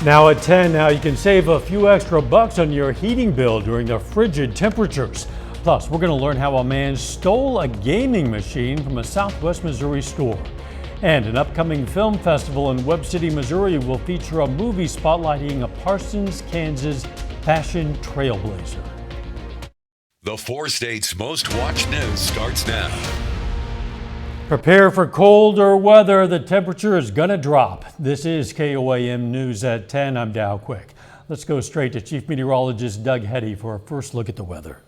Now at 10, now you can save a few extra bucks on your heating bill during the frigid temperatures. Plus, we're going to learn how a man stole a gaming machine from a Southwest Missouri store. And an upcoming film festival in Webb City, Missouri will feature a movie spotlighting a Parsons, Kansas fashion trailblazer. The 4 states' most watched news starts now. Prepare for colder weather. The temperature is going to drop. This is KOAM News at 10. I'm Dow Quick. Let's go straight to Chief Meteorologist Doug Hetty for a first look at the weather.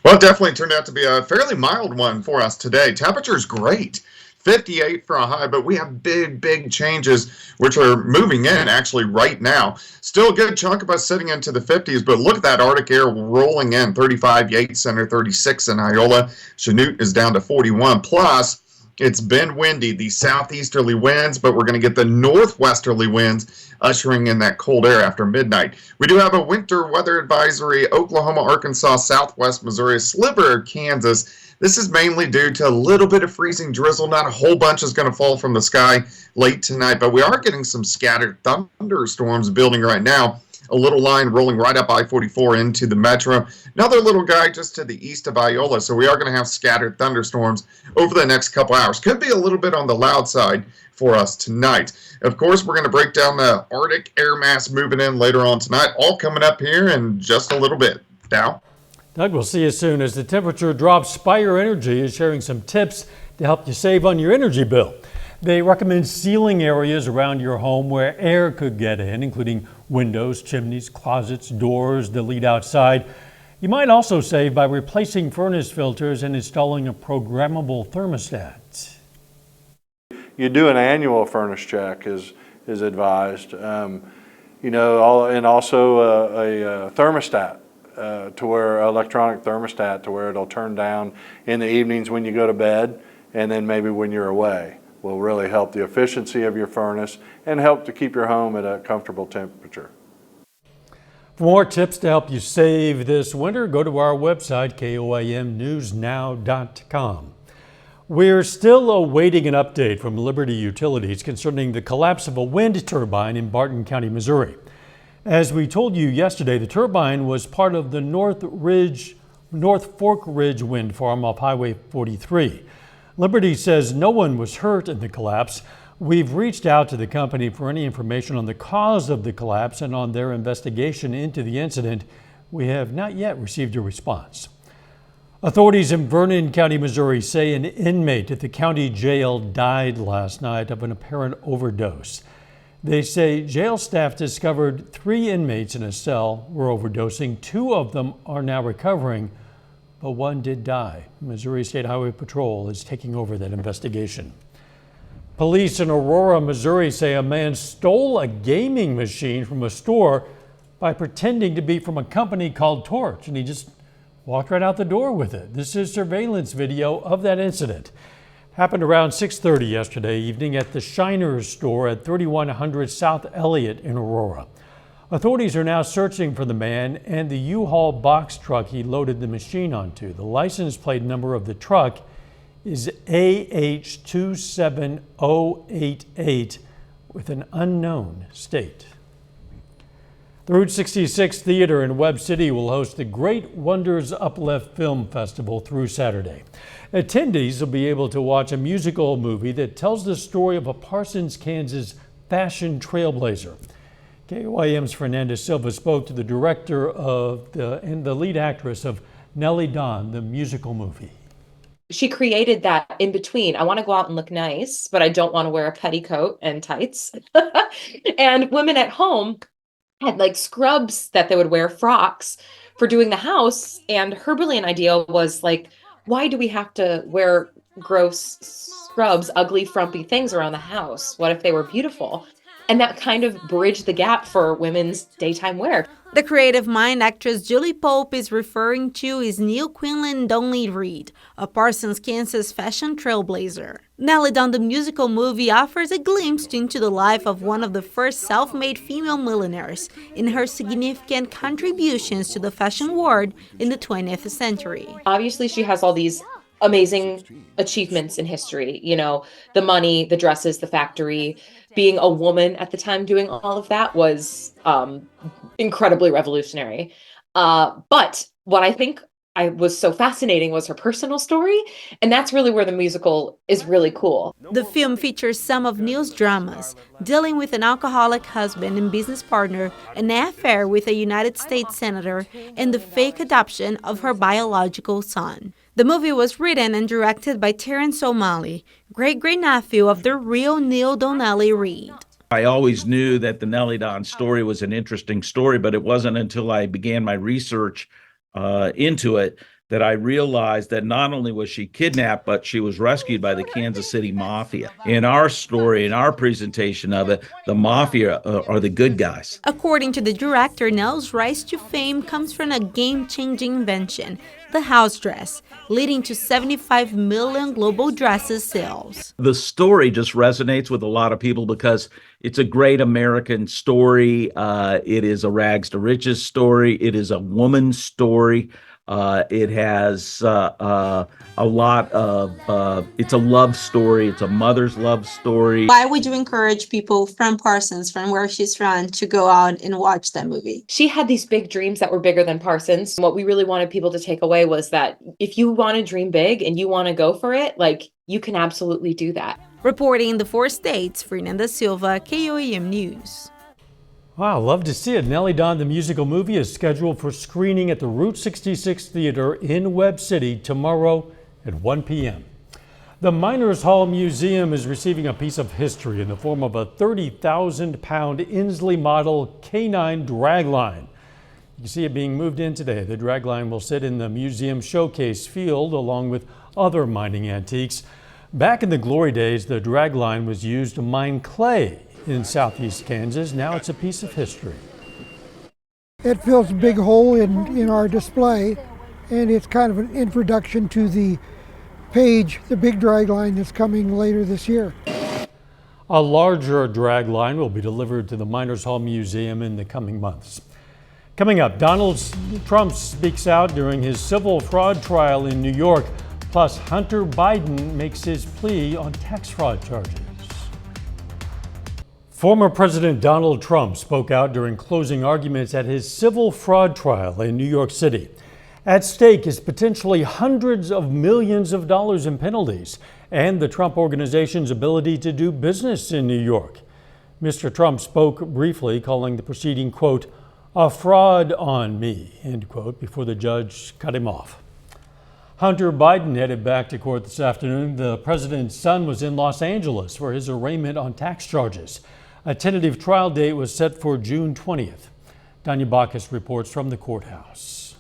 Well, it definitely turned out to be a fairly mild one for us today. Temperature's great. 58 for a high, but we have big changes which are moving in actually right now. Still a good chunk of us sitting into the 50s, but look at that Arctic air rolling in. 35 Yates Center, 36 in Iola. Chanute is down to 41. Plus, it's been windy, the southeasterly winds, but we're going to get the northwesterly winds ushering in that cold air after midnight. We do have a winter weather advisory, Oklahoma, Arkansas, Southwest Missouri, a sliver of Kansas. This is mainly due to a little bit of freezing drizzle. Not a whole bunch is going to fall from the sky late tonight, but we are getting some scattered thunderstorms building right now. A little line rolling right up I-44 into the metro. Another little guy just to the east of Iola, so we are going to have scattered thunderstorms over the next couple hours. Could be a little bit on the loud side for us tonight. Of course, we're going to break down the Arctic air mass moving in later on tonight, all coming up here in just a little bit. Dow? Doug, we'll see you soon. As the temperature drops, Spire Energy is sharing some tips to help you save on your energy bill. They recommend sealing areas around your home where air could get in, including windows, chimneys, closets, doors that lead outside. You might also save by replacing furnace filters and installing a programmable thermostat. You do an annual furnace check is advised. And also a thermostat. To where electronic thermostat to where it'll turn down in the evenings when you go to bed, and then maybe when you're away. Will really help the efficiency of your furnace and help to keep your home at a comfortable temperature. For more tips to help you save this winter, go to our website, KOAMnewsnow.com. We're still awaiting an update from Liberty Utilities concerning the collapse of a wind turbine in Barton County, Missouri. As we told you yesterday, the turbine was part of the North Fork Ridge wind farm off Highway 43. Liberty says no one was hurt in the collapse. We've reached out to the company for any information on the cause of the collapse and on their investigation into the incident. We have not yet received a response. Authorities in Vernon County, Missouri say an inmate at the county jail died last night of an apparent overdose. They say jail staff discovered 3 inmates in a cell were overdosing. 2 of them are now recovering, but 1 did die. Missouri State Highway Patrol is taking over that investigation. Police in Aurora, Missouri say a man stole a gaming machine from a store by pretending to be from a company called Torch, and he just walked right out the door with it. This is surveillance video of that incident. Happened around 6:30 yesterday evening at the Shiner's store at 3100 South Elliott in Aurora. Authorities are now searching for the man and the U-Haul box truck he loaded the machine onto. The license plate number of the truck is AH27088 with an unknown state. The Route 66 Theater in Webb City will host the Great Wonders Uplift Film Festival through Saturday. Attendees will be able to watch a musical movie that tells the story of a Parsons, Kansas fashion trailblazer. KOAM's Fernanda Silva spoke to the director and the lead actress of Nellie Dawn, the musical movie. She created that in between. I want to go out and look nice, but I don't want to wear a petticoat and tights. And women at home had like scrubs that they would wear, frocks for doing the house. And her brilliant idea was like, why do we have to wear gross scrubs, ugly, frumpy things around the house? What if they were beautiful? And that kind of bridged the gap for women's daytime wear. The creative mind actress Julie Pope is referring to is Neil Quinlan Donnelly Reed, a Parsons, Kansas fashion trailblazer. Nellie Dawn, the musical movie, offers a glimpse into the life of one of the first self-made female millionaires and her significant contributions to the fashion world in the 20th century. Obviously, she has all these amazing achievements in history. You know, the money, the dresses, the factory. Being a woman at the time doing all of that was incredibly revolutionary. But what I think I was so fascinating was her personal story, and that's really where the musical is really cool. The film features some of Neil's dramas, dealing with an alcoholic husband and business partner, an affair with a United States senator, and the fake adoption of her biological son. The movie was written and directed by Terrence O'Malley, great-great-nephew of the real Neil Donnelly Reid. I always knew that the Nellie Don story was an interesting story, but it wasn't until I began my research into it that I realized that not only was she kidnapped, but she was rescued by the Kansas City Mafia. In our story, in our presentation of it, the Mafia are the good guys. According to the director, Nell's rise to fame comes from a game-changing invention, the house dress, leading to 75 million global dresses sales. The story just resonates with a lot of people because it's a great American story. It is a rags to riches story. It is a woman's story. It has a lot of, it's a love story. It's a mother's love story. Why would you encourage people from Parsons, from where she's from, to go out and watch that movie? She had these big dreams that were bigger than Parsons. What we really wanted people to take away was that if you want to dream big and you want to go for it, like, you can absolutely do that. Reporting in the 4 states, Fernanda Silva, KOAM News. Wow, love to see it. Nellie Don, the musical movie, is scheduled for screening at the Route 66 Theater in Webb City tomorrow at 1 p.m. The Miners Hall Museum is receiving a piece of history in the form of a 30,000-pound Inslee model K9 dragline. You can see it being moved in today. The dragline will sit in the museum showcase field along with other mining antiques. Back in the glory days, the dragline was used to mine clay in southeast Kansas. Now it's a piece of history. It fills a big hole in our display, and it's kind of an introduction to the page, the big drag line that's coming later this year. A larger drag line will be delivered to the Miners Hall Museum in the coming months. Coming up, Donald Trump speaks out during his civil fraud trial in New York, plus Hunter Biden makes his plea on tax fraud charges. Former President Donald Trump spoke out during closing arguments at his civil fraud trial in New York City. At stake is potentially hundreds of millions of dollars in penalties and the Trump Organization's ability to do business in New York. Mr. Trump spoke briefly, calling the proceeding, quote, a fraud on me, end quote, before the judge cut him off. Hunter Biden headed back to court this afternoon. The president's son was in Los Angeles for his arraignment on tax charges. A tentative trial date was set for June 20th. Danya Bacchus reports from the courthouse.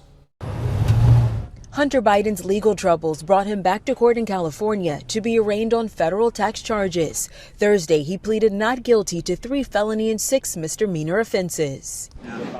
Hunter Biden's legal troubles brought him back to court in California to be arraigned on federal tax charges. Thursday, he pleaded not guilty to 3 felony and 6 misdemeanor offenses.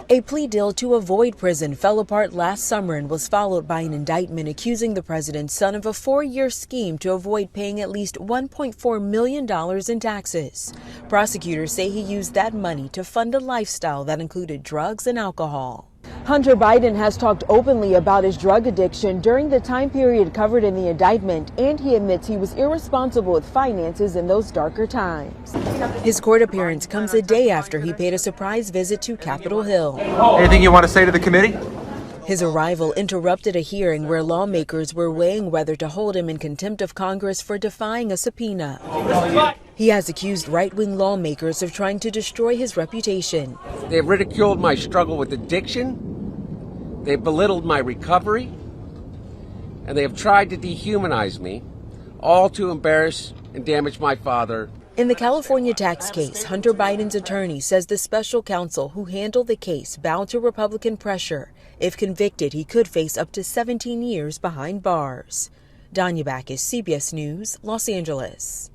A plea deal to avoid prison fell apart last summer and was followed by an indictment accusing the president's son of a 4-year scheme to avoid paying at least $1.4 million in taxes. Prosecutors say he used that money to fund a lifestyle that included drugs and alcohol. Hunter Biden has talked openly about his drug addiction during the time period covered in the indictment, and he admits he was irresponsible with finances in those darker times. His court appearance comes a day after he paid a surprise visit to Capitol Hill. Anything you want to say to the committee? His arrival interrupted a hearing where lawmakers were weighing whether to hold him in contempt of Congress for defying a subpoena. He has accused right-wing lawmakers of trying to destroy his reputation. They have ridiculed my struggle with addiction. They've belittled my recovery. And they have tried to dehumanize me, all to embarrass and damage my father. In the California tax case, Hunter Biden's attorney says the special counsel who handled the case bowed to Republican pressure. If convicted, he could face up to 17 years behind bars. Danya Bacchus, CBS News, Los Angeles.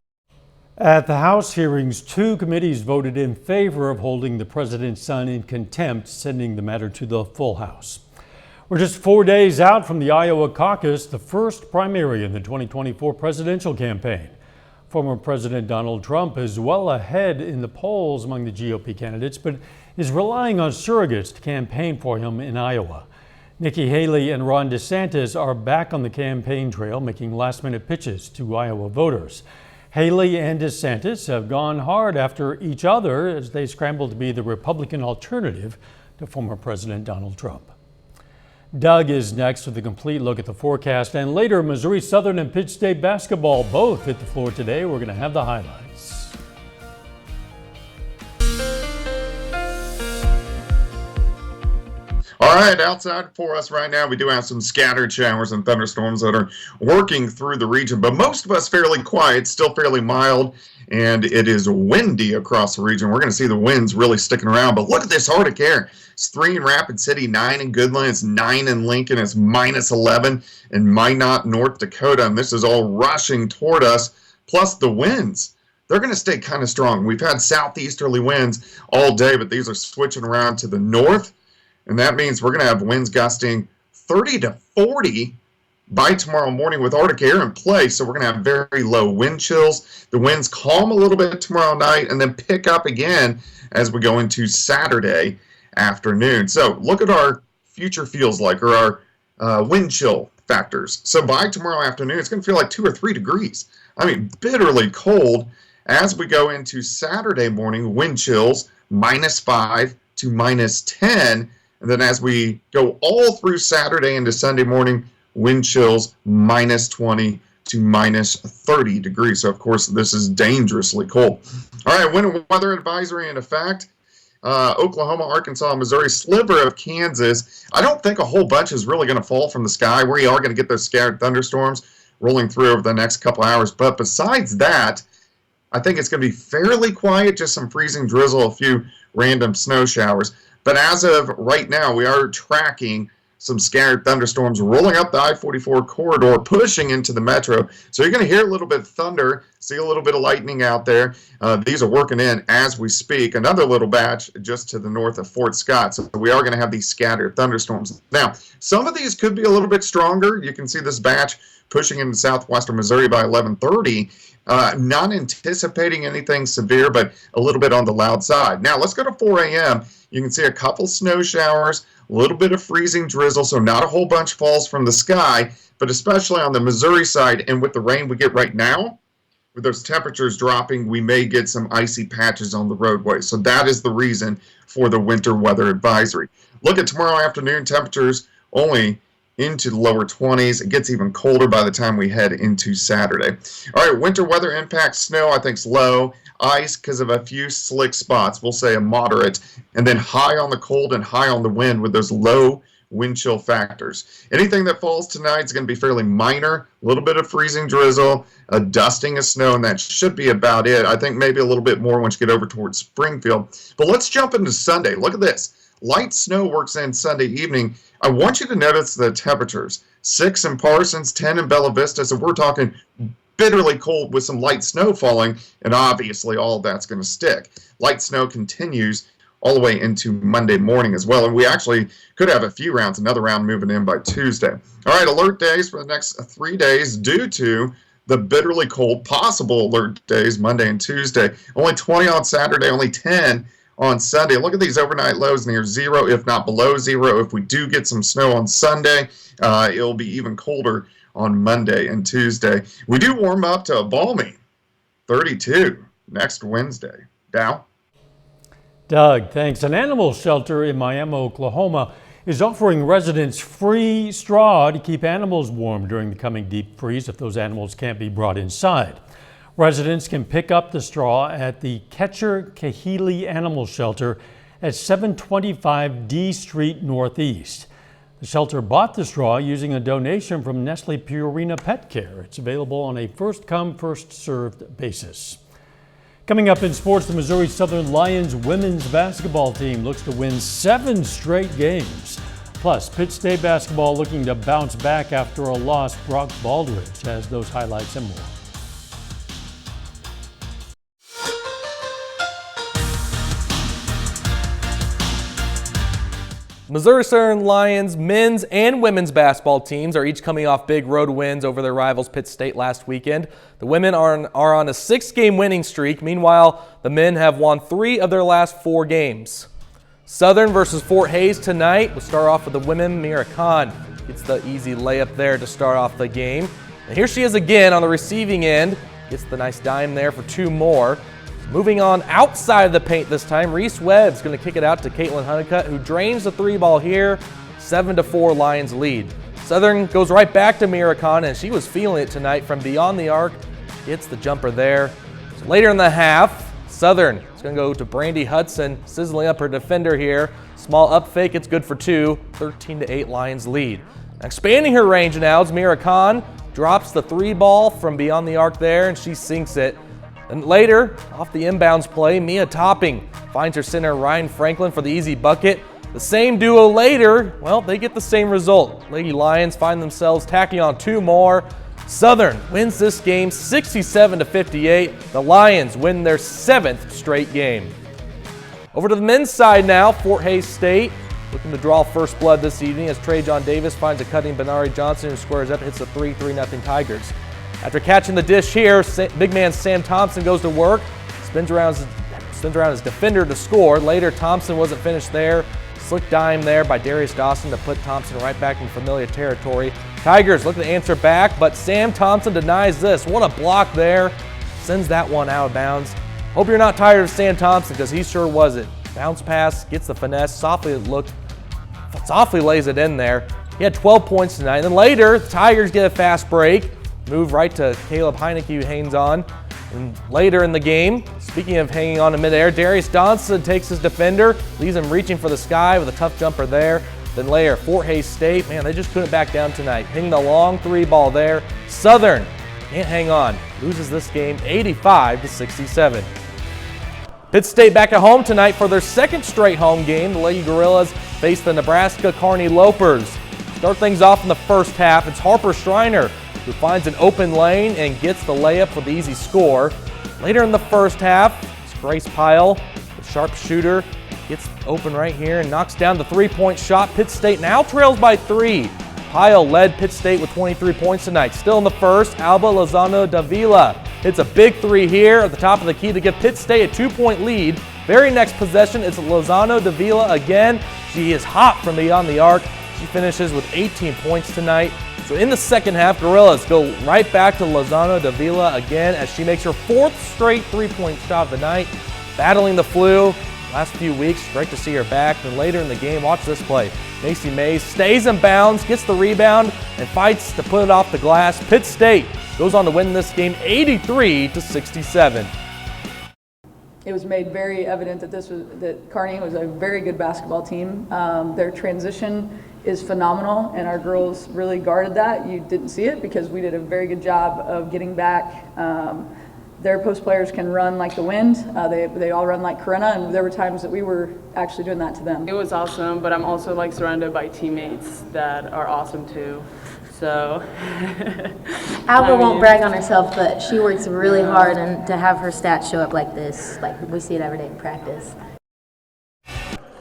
At the House hearings, 2 committees voted in favor of holding the president's son in contempt, sending the matter to the full House. We're just 4 days out from the Iowa caucus, the first primary in the 2024 presidential campaign. Former President Donald Trump is well ahead in the polls among the GOP candidates, but is relying on surrogates to campaign for him in Iowa. Nikki Haley and Ron DeSantis are back on the campaign trail, making last-minute pitches to Iowa voters. Haley and DeSantis have gone hard after each other as they scramble to be the Republican alternative to former President Donald Trump. Doug is next with a complete look at the forecast, and later Missouri Southern and Pitt State basketball both hit the floor today. We're going to have the highlights. All right, outside for us right now, we do have some scattered showers and thunderstorms that are working through the region, but most of us fairly quiet, still fairly mild, and it is windy across the region. We're going to see the winds really sticking around, but look at this Arctic air. It's 3 in Rapid City, 9 in Goodland, it's 9 in Lincoln, it's minus 11 in Minot, North Dakota, and this is all rushing toward us, plus the winds. They're going to stay kind of strong. We've had southeasterly winds all day, but these are switching around to the north. And that means we're going to have winds gusting 30 to 40 by tomorrow morning with Arctic air in place. So we're going to have very low wind chills. The winds calm a little bit tomorrow night and then pick up again as we go into Saturday afternoon. So look at our future feels like, or our wind chill factors. So by tomorrow afternoon, it's going to feel like 2 or 3 degrees. I mean, bitterly cold. As we go into Saturday morning, wind chills -5 to -10. And then as we go all through Saturday into Sunday morning, wind chills -20 to -30 degrees. So, of course, this is dangerously cold. All right, winter weather advisory in effect. Oklahoma, Arkansas, Missouri, sliver of Kansas. I don't think a whole bunch is really going to fall from the sky. We are going to get those scattered thunderstorms rolling through over the next couple hours. But besides that, I think it's going to be fairly quiet, just some freezing drizzle, a few random snow showers. But as of right now, we are tracking some scattered thunderstorms rolling up the I-44 corridor, pushing into the metro. So you're going to hear a little bit of thunder, see a little bit of lightning out there. These are working in as we speak. Another little batch just to the north of Fort Scott. So we are going to have these scattered thunderstorms. Now, some of these could be a little bit stronger. You can see this batch pushing into southwestern Missouri by 11:30. Not anticipating anything severe, but a little bit on the loud side. Now, let's go to 4 a.m. You can see a couple snow showers, a little bit of freezing drizzle, so not a whole bunch falls from the sky, but especially on the Missouri side, and with the rain we get right now, with those temperatures dropping, we may get some icy patches on the roadway. So that is the reason for the winter weather advisory. Look at tomorrow afternoon, temperatures only into the lower 20s. It gets even colder by the time we head into Saturday. All right, winter weather impact snow, I think, is low. Ice because of a few slick spots, we'll say a moderate. And then high on the cold and high on the wind with those low wind chill factors. Anything that falls tonight is going to be fairly minor, a little bit of freezing drizzle, a dusting of snow, and that should be about it. I think maybe a little bit more once you get over towards Springfield. But let's jump into Sunday. Look at this. Light snow works in Sunday evening. I want you to notice the temperatures. 6 in Parsons, 10 in Bella Vista. So we're talking bitterly cold with some light snow falling, and obviously all of that's going to stick. Light snow continues all the way into Monday morning as well, and we actually could have a few rounds, another round moving in by Tuesday. All right, alert days for the next 3 days due to the bitterly cold, possible alert days Monday and Tuesday. Only 20 on Saturday, only 10 on Sunday. Look at these overnight lows near 0, if not below 0. If we do get some snow on Sunday, it'll be even colder on Monday and Tuesday. We do warm up to a balmy 32 next Wednesday. Dow? Doug, thanks. An animal shelter in Miami, Oklahoma is offering residents free straw to keep animals warm during the coming deep freeze if those animals can't be brought inside. Residents can pick up the straw at the Catcher Kahili Animal Shelter at 725 D Street Northeast. The shelter bought the straw using a donation from Nestle Purina Pet Care. It's available on a first-come, first-served basis. Coming up in sports, the Missouri Southern Lions women's basketball team looks to win 7 straight games. Plus, Pitt State basketball looking to bounce back after a loss. Brock Baldridge has those highlights and more. Missouri Southern Lions men's and women's basketball teams are each coming off big road wins over their rivals Pitt State last weekend. The women are on a 6-game winning streak. Meanwhile, the men have won 3 of their last 4 games. Southern versus Fort Hays tonight. We'll start off with the women. Mira Khan gets the easy layup there to start off the game. And here she is again on the receiving end. Gets the nice dime there for 2 more. Moving on outside of the paint this time, Reese Webb's going to kick it out to Caitlin Honeycutt, who drains the 3 ball here. 7-4 Lions lead. Southern goes right back to Mira Khan, and she was feeling it tonight from beyond the arc. Gets the jumper there. So later in the half, Southern is going to go to Brandy Hudson, sizzling up her defender here. Small up fake, it's good for 2. 13-8 Lions lead. Expanding her range now is Mira Khan. Drops the 3 ball from beyond the arc there, and she sinks it. And later, off the inbounds play, Mia Topping finds her center Ryan Franklin for the easy bucket. The same duo later, well, they get the same result. Lady Lions find themselves tacking on 2 more. Southern wins this game 67-58. The Lions win their 7th straight game. Over to the men's side now, Fort Hays State looking to draw first blood this evening as Trey John Davis finds a cutting Benari Johnson who squares up, hits the 3-0 Tigers. After catching the dish here, big man Sam Thompson goes to work, spins around his defender to score. Later, Thompson wasn't finished there. Slick dime there by Darius Dawson to put Thompson right back in familiar territory. Tigers look to answer back, but Sam Thompson denies this. What a block there. Sends that one out of bounds. Hope you're not tired of Sam Thompson because he sure wasn't. Bounce pass, gets the finesse, softly lays it in there. He had 12 points tonight. And then later, the Tigers get a fast break. Move right to Caleb Heineke, who hangs on. And later in the game, speaking of hanging on in midair, Darius Dawson takes his defender, leaves him reaching for the sky with a tough jumper there. Then later, Fort Hays State, man, they just couldn't back down tonight. Hitting the long 3 ball there. Southern can't hang on, loses this game 85-67. Pitt State back at home tonight for their 2nd straight home game. The Lady Gorillas face the Nebraska Kearney Lopers. Start things off in the first half. It's Harper Schreiner who finds an open lane and gets the layup for the easy score. Later in the first half, it's Grace Pyle, the sharp shooter, gets open right here and knocks down the 3-point shot. Pitt State now trails by 3. Pyle led Pitt State with 23 points tonight. Still in the first, Alba Lozano Davila hits a big 3 here at the top of the key to give Pitt State a 2-point lead. Very next possession, it's Lozano Davila again. She is hot from beyond the arc. She finishes with 18 points tonight. So in the second half, Gorillas go right back to Lozano Davila again as she makes her 4th straight 3-point shot of the night. Battling the flu last few weeks, great to see her back. Then later in the game, watch this play. Macy Mays stays in bounds, gets the rebound, and fights to put it off the glass. Pitt State goes on to win this game 83-67. It was made very evident that Kearney was a very good basketball team. Their transition is phenomenal, and our girls really guarded that. You didn't see it because we did a very good job of getting back. Their post players can run like the wind. They all run like Corinna, and there were times that we were actually doing that to them. It was awesome, but I'm also surrounded by teammates that are awesome too. So Alba won't brag on herself, but she works really hard, and to have her stats show up like this, like we see it every day in practice.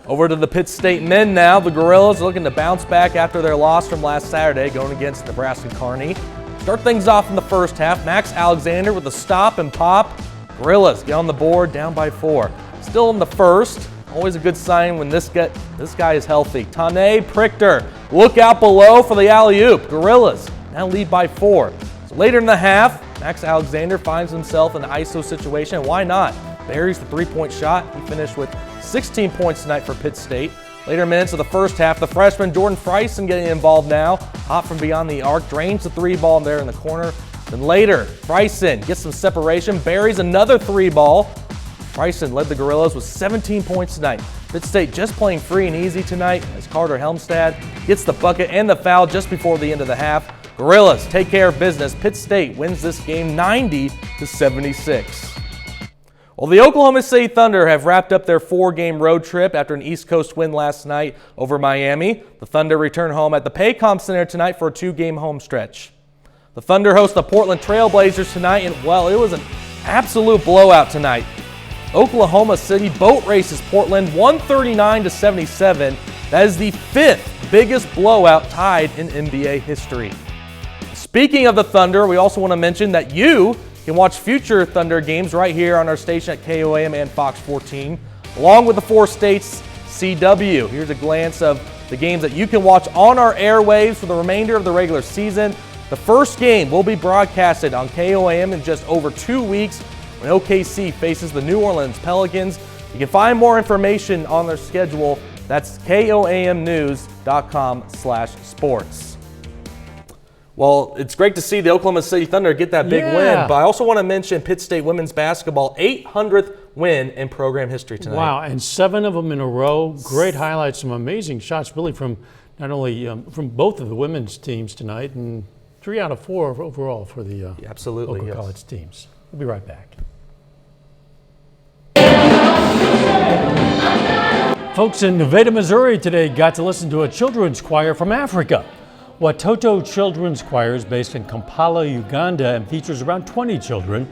Over to the Pitt State men now. The Gorillas looking to bounce back after their loss from last Saturday, going against Nebraska Kearney. Start things off in the first half. Max Alexander with a stop and pop. Gorillas get on the board, down by 4. Still in the first. Always a good sign when this guy is healthy. Tane Prichter, look out below for the alley-oop. Gorillas now lead by 4. So later in the half, Max Alexander finds himself in an ISO situation. Why not? Buries the 3-point shot. He finished with 16 points tonight for Pitt State. Later minutes of the first half, the freshman Jordan Freisen getting involved now. Hot from beyond the arc, drains the 3 ball there in the corner. Then later, Freisen gets some separation, buries another 3 ball. Freisen led the Gorillas with 17 points tonight. Pitt State just playing free and easy tonight as Carter Helmstad gets the bucket and the foul just before the end of the half. Gorillas take care of business. Pitt State wins this game 90-76. Well, the Oklahoma City Thunder have wrapped up their 4-game road trip after an East Coast win last night over Miami. The Thunder return home at the Paycom Center tonight for a 2-game home stretch. The Thunder host the Portland Trail Blazers tonight, and well, it was an absolute blowout tonight. Oklahoma City boat races Portland 139-77. That is the 5th biggest blowout tied in NBA history. Speaking of the Thunder, we also want to mention that you can watch future Thunder games right here on our station at KOAM and Fox 14, along with the 4 States CW. Here's a glance of the games that you can watch on our airwaves for the remainder of the regular season. The first game will be broadcasted on KOAM in just over 2 weeks when OKC faces the New Orleans Pelicans. You can find more information on their schedule. That's KOAMnews.com/sports. Well, it's great to see the Oklahoma City Thunder get that big win, but I also want to mention Pitt State women's basketball 800th win in program history tonight. Wow, and 7 of them in a row. Great highlights, some amazing shots, really from not only from both of the women's teams tonight, and 3 out of 4 overall for the local college teams. We'll be right back. Folks in Nevada, Missouri today got to listen to a children's choir from Africa. Watoto Children's Choir is based in Kampala, Uganda, and features around 20 children.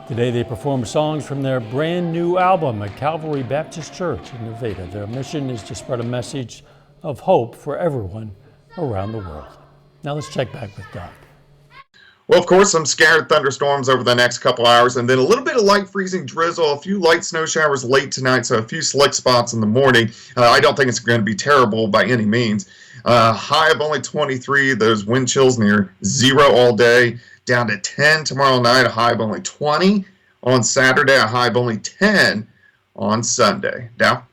Today they perform songs from their brand new album at Calvary Baptist Church in Nevada. Their mission is to spread a message of hope for everyone around the world. Now let's check back with Doug. Well, of course, some scattered thunderstorms over the next couple hours, and then a little bit of light freezing drizzle, a few light snow showers late tonight, so a few slick spots in the morning. I don't think it's going to be terrible by any means. High of only 23, those wind chills near 0 all day, down to 10 tomorrow night, a high of only 20 on Saturday, a high of only 10 on Sunday. Dow?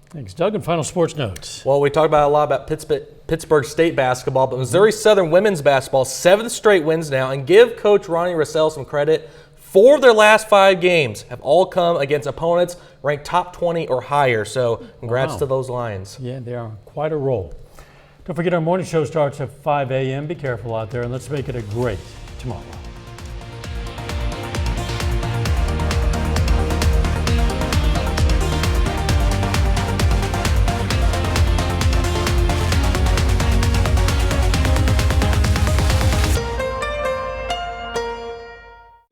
Thanks, Doug. And final sports notes. Well, we talked about a lot about Pittsburgh State basketball, but Missouri Southern women's basketball, 7th straight wins now, and give Coach Ronnie Russell some credit. 4 of their last 5 games have all come against opponents ranked top 20 or higher, so congrats to those Lions. Yeah, they are quite a roll. Don't forget our morning show starts at 5 a.m. Be careful out there, and let's make it a great tomorrow.